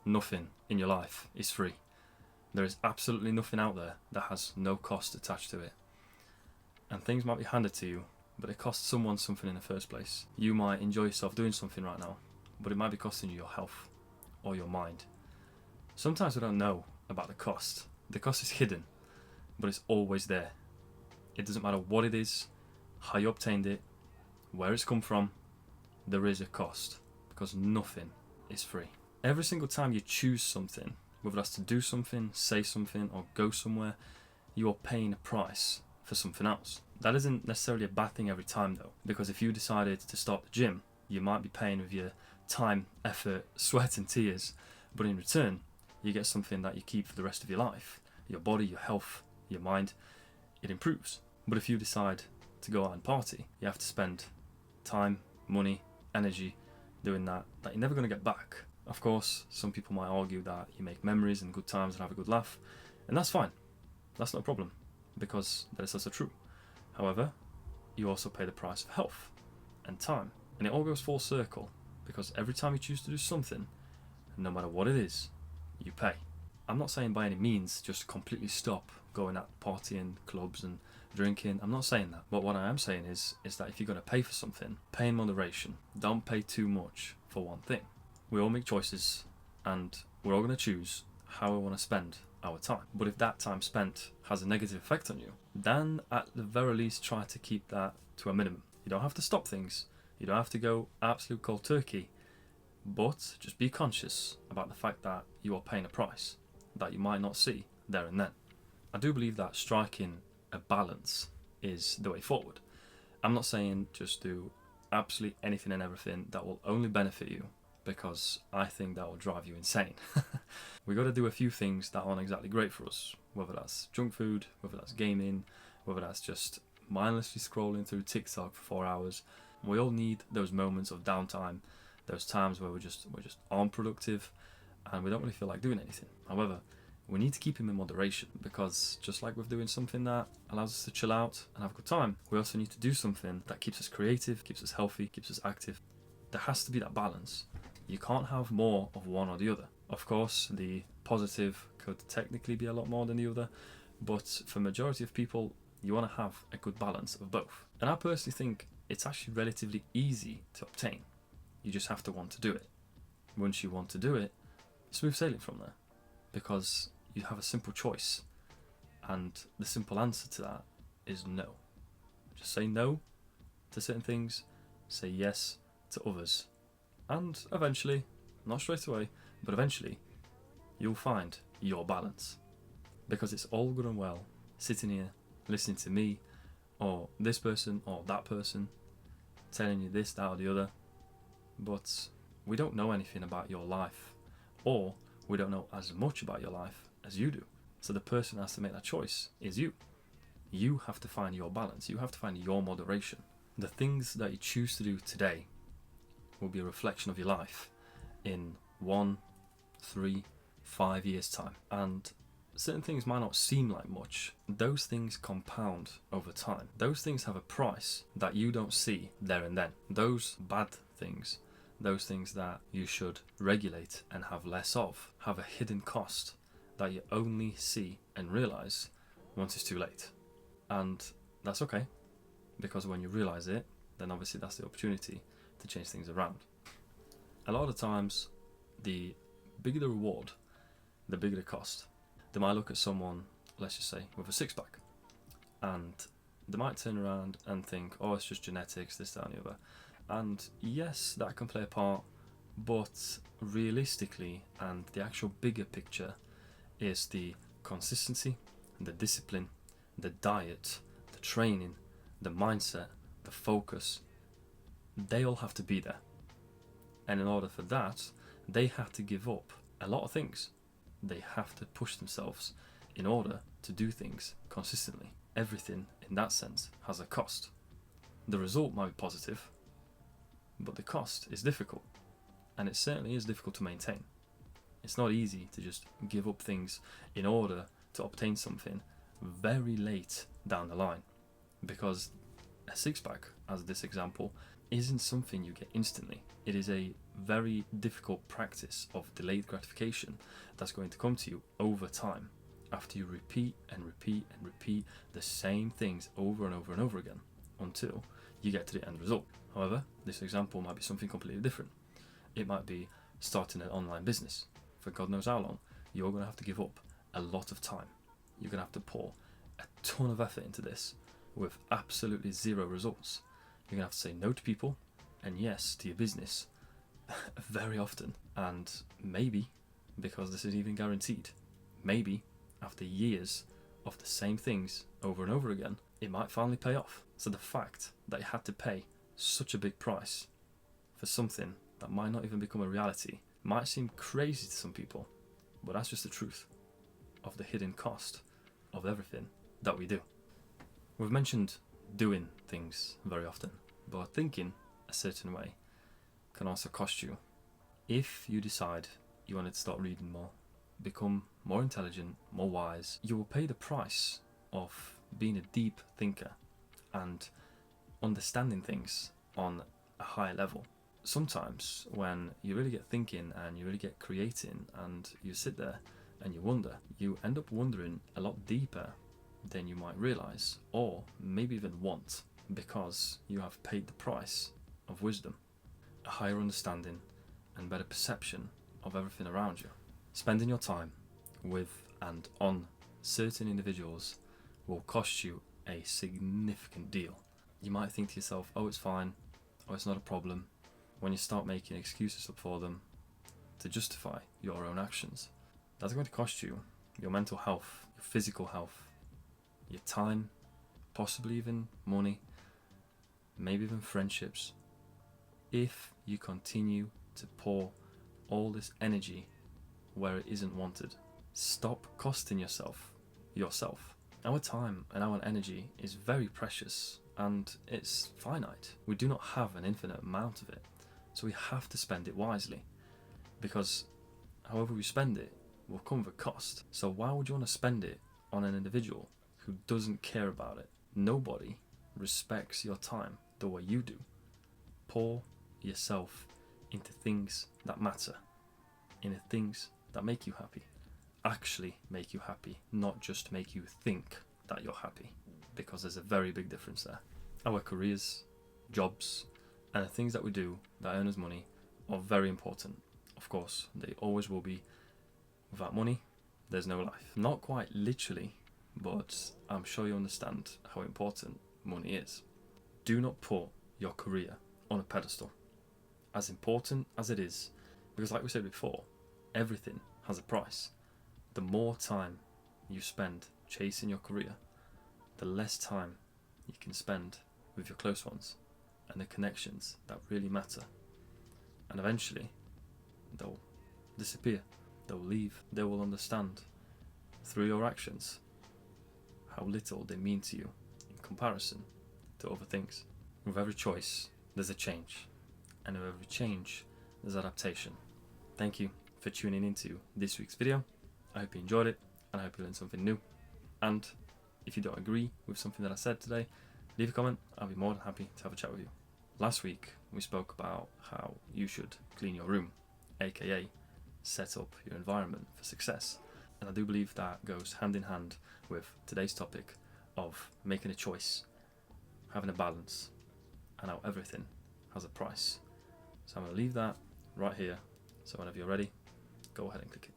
Nothing in your life is free. There is absolutely nothing out there that has no cost attached to it. And things might be handed to you, but it costs someone something in the first place. You might enjoy yourself doing something right now, but it might be costing you your health or your mind. Sometimes we don't know about the cost. The cost is hidden, but it's always there. It doesn't matter what it is, how you obtained it, where it's come from, there is a cost, because nothing is free. Every single time you choose something, whether that's to do something, say something, or go somewhere, you are paying a price for something else. That isn't necessarily a bad thing every time though, because if you decided to start the gym, you might be paying with your time, effort, sweat and tears, but in return, you get something that you keep for the rest of your life. Your body, your health, your mind, it improves. But if you decide to go out and party, you have to spend time, money, energy doing that you're never going to get back. Of course, some people might argue that you make memories and good times and have a good laugh, and that's fine. That's not a problem, because that is also true. However, you also pay the price of health and time, and it all goes full circle, because every time you choose to do something, no matter what it is, you pay. I'm not saying by any means just completely stop going out partying, clubs and drinking. I'm not saying that. But what I am saying is that if you're going to pay for something, pay in moderation. Don't pay too much for one thing. We all make choices and we're all going to choose how we want to spend our time. But if that time spent has a negative effect on you, then at the very least try to keep that to a minimum. You don't have to stop things. You don't have to go absolute cold turkey. But just be conscious about the fact that you are paying a price that you might not see there and then. I do believe that striking a balance is the way forward. I'm not saying just do absolutely anything and everything that will only benefit you, because I think that will drive you insane. We got to do a few things that aren't exactly great for us, whether that's junk food, whether that's gaming, whether that's just mindlessly scrolling through TikTok for 4 hours. We all need those moments of downtime, those times where we're just aren't productive and we don't really feel like doing anything. However, we need to keep them in moderation, because just like with doing something that allows us to chill out and have a good time, we also need to do something that keeps us creative, keeps us healthy, keeps us active. There has to be that balance. You can't have more of one or the other. Of course, the positive could technically be a lot more than the other, but for majority of people, you want to have a good balance of both. And I personally think it's actually relatively easy to obtain. You just have to want to do it. Once you want to do it, smooth sailing from there, because you have a simple choice, and the simple answer to that is no. Just say no to certain things, say yes to others, and eventually, not straight away, but eventually, you'll find your balance. Because it's all good and well sitting here listening to me or this person or that person telling you this, that or the other, but we don't know anything about your life, or we don't know as much about your life as you do. So the person who has to make that choice is you. You have to find your balance. You have to find your moderation. The things that you choose to do today will be a reflection of your life in 1, 3, 5 years time. And certain things might not seem like much. Those things compound over time. Those things have a price that you don't see there and then. Those bad things, those things that you should regulate and have less of, have a hidden cost that you only see and realize once it's too late. And that's okay, because when you realize it, then obviously that's the opportunity to change things around. A lot of times, the bigger the reward, the bigger the cost. They might look at someone, let's just say, with a six-pack, and they might turn around and think, oh, it's just genetics, this, that and the other. And yes, that can play a part, but realistically, and the actual bigger picture, is the consistency, the discipline, the diet, the training, the mindset, the focus. They all have to be there. And in order for that, they have to give up a lot of things. They have to push themselves in order to do things consistently. Everything in that sense has a cost. The result might be positive, but the cost is difficult, and it certainly is difficult to maintain. It's not easy to just give up things in order to obtain something very late down the line, because a six-pack, as this example, isn't something you get instantly. It is a very difficult practice of delayed gratification that's going to come to you over time after you repeat and repeat and repeat the same things over and over and over again until you get to the end result. However, this example might be something completely different. It might be starting an online business. For God knows how long, you're going to have to give up a lot of time. You're going to have to pour a ton of effort into this with absolutely zero results. You're going to have to say no to people and yes to your business very often. And maybe, because this is even guaranteed, maybe after years of the same things over and over again, it might finally pay off. So the fact that you had to pay such a big price for something that might not even become a reality might seem crazy to some people, but that's just the truth of the hidden cost of everything that we do. We've mentioned doing things very often, but thinking a certain way can also cost you. If you decide you wanted to start reading more, become more intelligent, more wise, you will pay the price of being a deep thinker and understanding things on a higher level. Sometimes when you really get thinking and you really get creating and you sit there and you wonder, you end up wondering a lot deeper than you might realize, or maybe even want, because you have paid the price of wisdom, a higher understanding and better perception of everything around you. Spending your time with and on certain individuals will cost you a significant deal. You might think to yourself, oh, it's fine, oh, it's not a problem, when you start making excuses up for them to justify your own actions. That's going to cost you your mental health, your physical health, your time, possibly even money, maybe even friendships, if you continue to pour all this energy where it isn't wanted. Stop costing yourself. Our time and our energy is very precious and it's finite. We do not have an infinite amount of it, so we have to spend it wisely, because however we spend it will come with a cost. So why would you want to spend it on an individual who doesn't care about it? Nobody respects your time the way you do. Pour yourself into things that matter, into things that make you happy, actually make you happy, not just make you think that you're happy, because there's a very big difference there. Our careers, jobs, and the things that we do that earn us money are very important. Of course, they always will be. Without money, there's no life. Not quite literally, but I'm sure you understand how important money is. Do not put your career on a pedestal, as important as it is, because like we said before, everything has a price. The more time you spend chasing your career, the less time you can spend with your close ones and the connections that really matter. And eventually, they'll disappear, they'll leave, they will understand through your actions how little they mean to you in comparison to other things. With every choice, there's a change, and with every change, there's adaptation. Thank you for tuning into this week's video. I hope you enjoyed it, and I hope you learned something new. And if you don't agree with something that I said today, leave a comment. I'll be more than happy to have a chat with you. Last week, we spoke about how you should clean your room, aka set up your environment for success. And I do believe that goes hand in hand with today's topic of making a choice, having a balance, and how everything has a price. So I'm going to leave that right here. So whenever you're ready, go ahead and click it.